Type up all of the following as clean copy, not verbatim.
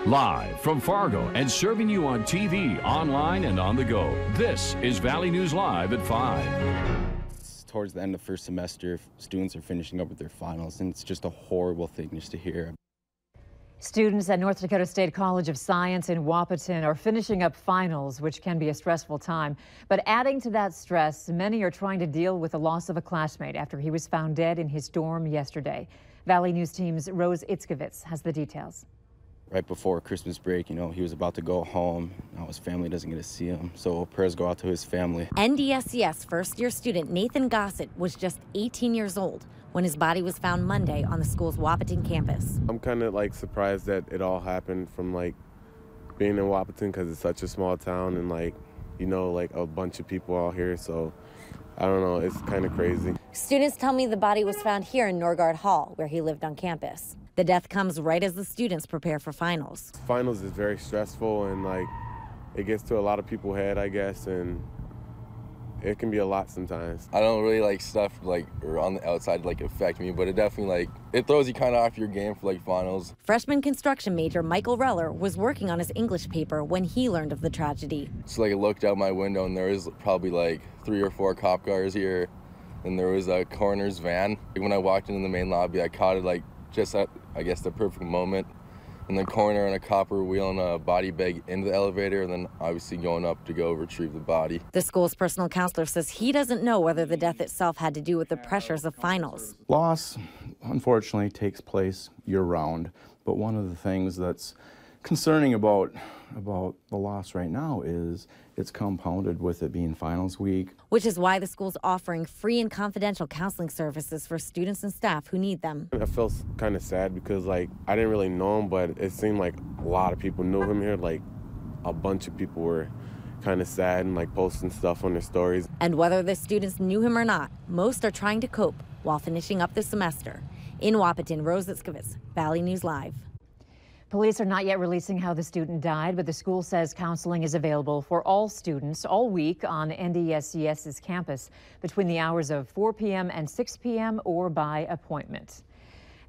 Live from Fargo and serving you on TV, online, and on the go, this is Valley News Live at 5. It's towards the end of first semester, students are finishing up with their finals, and it's just a horrible thing just to hear. Students at North Dakota State College of Science in Wahpeton are finishing up finals, which can be a stressful time. But adding to that stress, many are trying to deal with the loss of a classmate after he was found dead in his dorm yesterday. Valley News Team's Rose Itzkovitz has the details. Right before Christmas break, he was about to go home. Now his family doesn't get to see him, so prayers go out to his family. NDSCS first-year student Nathan Gossett was just 18 years old when his body was found Monday on the school's Wahpeton campus. I'm kind of surprised that it all happened from being in Wahpeton because it's such a small town and a bunch of people out here, so I don't know, it's kind of crazy. Students tell me the body was found here in Norgard Hall, where he lived on campus. The death comes right as the students prepare for finals. Finals is very stressful and it gets to a lot of people's head, I guess, and it can be a lot sometimes. I don't really like stuff on the outside affect me, but it definitely it throws you kind of off your game for finals. Freshman construction major Michael Reller was working on his English paper when he learned of the tragedy. So I looked out my window and there was probably 3 or 4 cop cars here, and there was a coroner's van. When I walked into the main lobby, I caught it just at, I guess, the perfect moment. And the coroner and a cop were wheeling a body bag into the elevator and then obviously going up to go retrieve the body. The school's personal counselor says he doesn't know whether the death itself had to do with the pressures of finals. Loss, unfortunately, takes place year-round, but one of the things that's concerning about the loss right now is it's compounded with it being finals week. Which is why the school's offering free and confidential counseling services for students and staff who need them. I felt kind of sad because I didn't really know him, but it seemed like a lot of people knew him here. A bunch of people were kind of sad and posting stuff on their stories. And whether the students knew him or not, most are trying to cope while finishing up the semester. In Wahpeton, Rose Itzkovitz, Valley News Live. Police are not yet releasing how the student died, but the school says counseling is available for all students all week on NDSCS's campus between the hours of 4 p.m. and 6 p.m. or by appointment.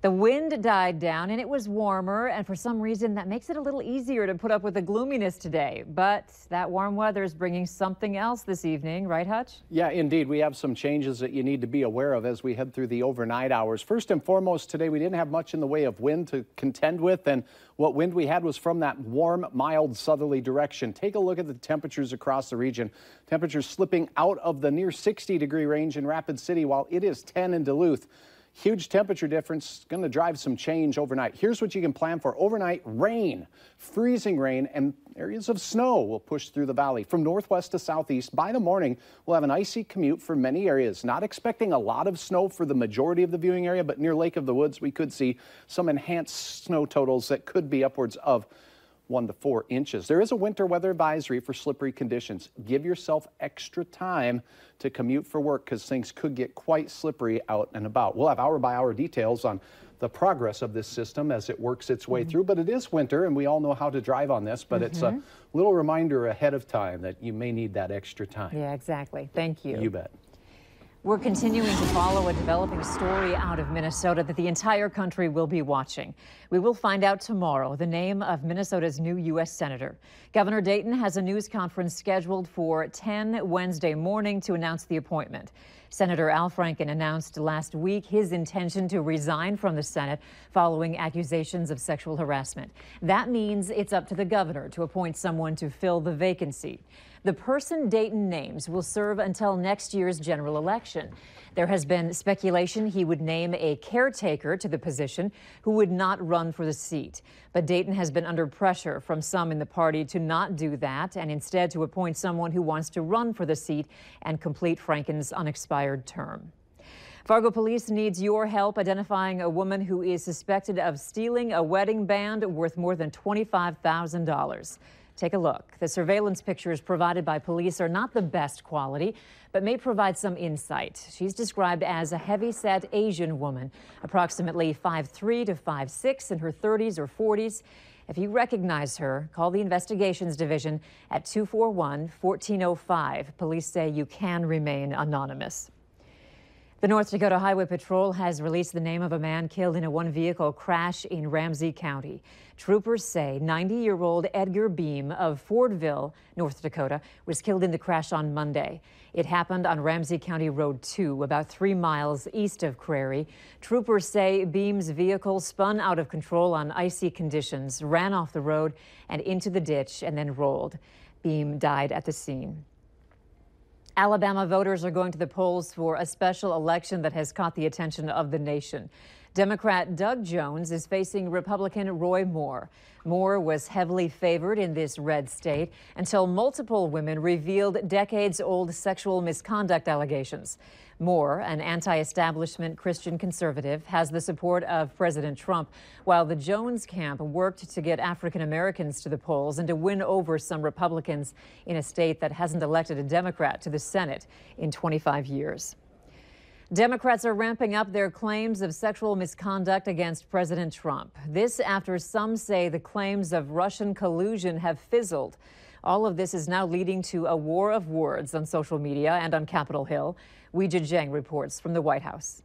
The wind died down and it was warmer, and for some reason that makes it a little easier to put up with the gloominess today. But that warm weather is bringing something else this evening, right, Hutch? Yeah, indeed. We have some changes that you need to be aware of as we head through the overnight hours. First and foremost, today we didn't have much in the way of wind to contend with, and what wind we had was from that warm, mild southerly direction. Take a look at the temperatures across the region. Temperatures slipping out of the near 60-degree range in Rapid City while it is 10 in Duluth. Huge temperature difference, going to drive some change overnight. Here's what you can plan for overnight: rain, freezing rain, and areas of snow will push through the valley. From northwest to southeast, by the morning, we'll have an icy commute for many areas. Not expecting a lot of snow for the majority of the viewing area, but near Lake of the Woods, we could see some enhanced snow totals that could be upwards of 1 to 4 inches. There is a winter weather advisory for slippery conditions. Give yourself extra time to commute for work because things could get quite slippery out and about. We'll have hour-by-hour details on the progress of this system as it works its way through, but it is winter and we all know how to drive on this, but it's a little reminder ahead of time that you may need that extra time. Yeah, exactly. Thank you. You bet. We're continuing to follow a developing story out of Minnesota that the entire country will be watching. We will find out tomorrow the name of Minnesota's new U.S. Senator. Governor Dayton has a news conference scheduled for 10 Wednesday morning to announce the appointment. Senator Al Franken announced last week his intention to resign from the Senate following accusations of sexual harassment. That means it's up to the governor to appoint someone to fill the vacancy. The person Dayton names will serve until next year's general election. There has been speculation he would name a caretaker to the position who would not run for the seat. But Dayton has been under pressure from some in the party to not do that and instead to appoint someone who wants to run for the seat and complete Franken's unexpired term. Fargo police needs your help identifying a woman who is suspected of stealing a wedding band worth more than $25,000. Take a look. The surveillance pictures provided by police are not the best quality, but may provide some insight. She's described as a heavy-set Asian woman, approximately 5'3" to 5'6", in her 30s or 40s. If you recognize her, call the Investigations Division at 241-1405. Police say you can remain anonymous. The North Dakota Highway Patrol has released the name of a man killed in a one-vehicle crash in Ramsey County. Troopers say 90-year-old Edgar Beam of Fordville, North Dakota, was killed in the crash on Monday. It happened on Ramsey County Road 2, about 3 miles east of Crary. Troopers say Beam's vehicle spun out of control on icy conditions, ran off the road and into the ditch, and then rolled. Beam died at the scene. Alabama voters are going to the polls for a special election that has caught the attention of the nation. Democrat Doug Jones is facing Republican Roy Moore. Moore was heavily favored in this red state until multiple women revealed decades-old sexual misconduct allegations. Moore, an anti-establishment Christian conservative, has the support of President Trump, while the Jones camp worked to get African Americans to the polls and to win over some Republicans in a state that hasn't elected a Democrat to the Senate in 25 years. Democrats are ramping up their claims of sexual misconduct against President Trump. This after some say the claims of Russian collusion have fizzled. All of this is now leading to a war of words on social media and on Capitol Hill. Weijia Jiang reports from the White House.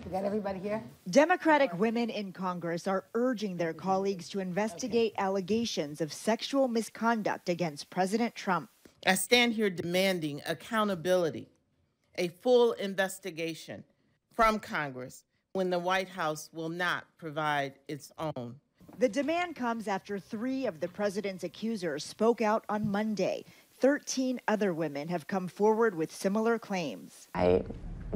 We got everybody here? Democratic women in Congress are urging their colleagues to investigate allegations of sexual misconduct against President Trump. I stand here demanding accountability, a full investigation from Congress when the White House will not provide its own. The demand comes after 3 of the president's accusers spoke out on Monday. 13 other women have come forward with similar claims. I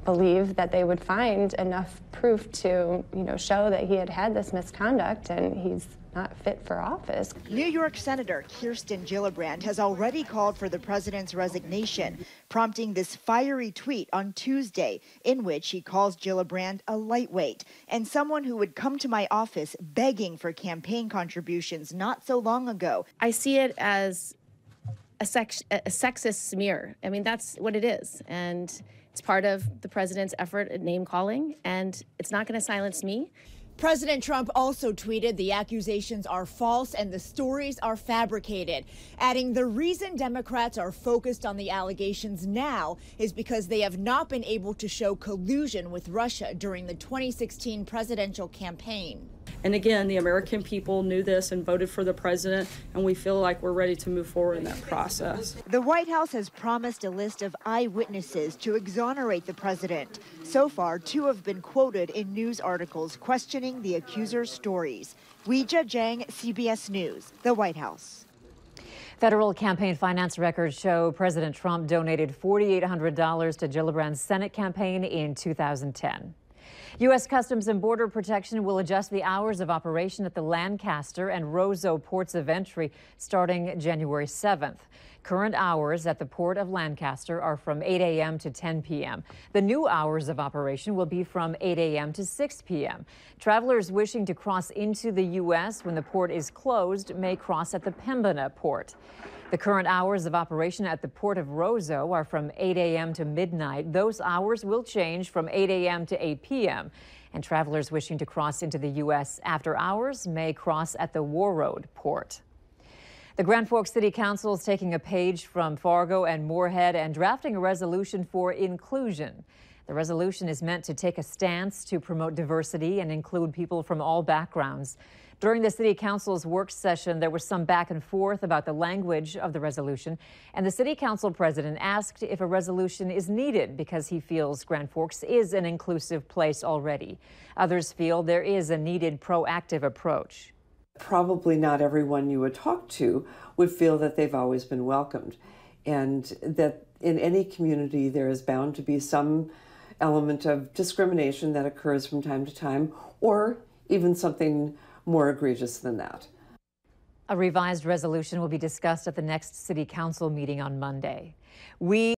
believe that they would find enough proof to, show that he had this misconduct and he's not fit for office. New York Senator Kirsten Gillibrand has already called for the president's resignation, prompting this fiery tweet on Tuesday in which he calls Gillibrand a lightweight and someone who would come to my office begging for campaign contributions not so long ago. I see it as a sexist smear. I mean, that's what it is. And it's part of the president's effort at name calling, and it's not going to silence me. President Trump also tweeted the accusations are false and the stories are fabricated, adding the reason Democrats are focused on the allegations now is because they have not been able to show collusion with Russia during the 2016 presidential campaign. And again, the American people knew this and voted for the president, and we feel like we're ready to move forward in that process. The White House has promised a list of eyewitnesses to exonerate the president. So far, 2 have been quoted in news articles questioning the accusers' stories. Weijia Jiang, CBS News, the White House. Federal campaign finance records show President Trump donated $4,800 to Gillibrand's Senate campaign in 2010. U.S. Customs and Border Protection will adjust the hours of operation at the Lancaster and Roseau ports of entry starting January 7th. Current hours at the Port of Lancaster are from 8 a.m. to 10 p.m. The new hours of operation will be from 8 a.m. to 6 p.m. Travelers wishing to cross into the U.S. when the port is closed may cross at the Pembina port. The current hours of operation at the Port of Roseau are from 8 a.m. to midnight. Those hours will change from 8 a.m. to 8 p.m. And travelers wishing to cross into the U.S. after hours may cross at the Warroad port. The Grand Forks City Council is taking a page from Fargo and Moorhead and drafting a resolution for inclusion. The resolution is meant to take a stance to promote diversity and include people from all backgrounds. During the City Council's work session, there was some back and forth about the language of the resolution, and the City Council president asked if a resolution is needed because he feels Grand Forks is an inclusive place already. Others feel there is a needed proactive approach. Probably not everyone you would talk to would feel that they've always been welcomed, and that in any community there is bound to be some element of discrimination that occurs from time to time, or even something more egregious than that. A revised resolution will be discussed at the next City Council meeting on Monday.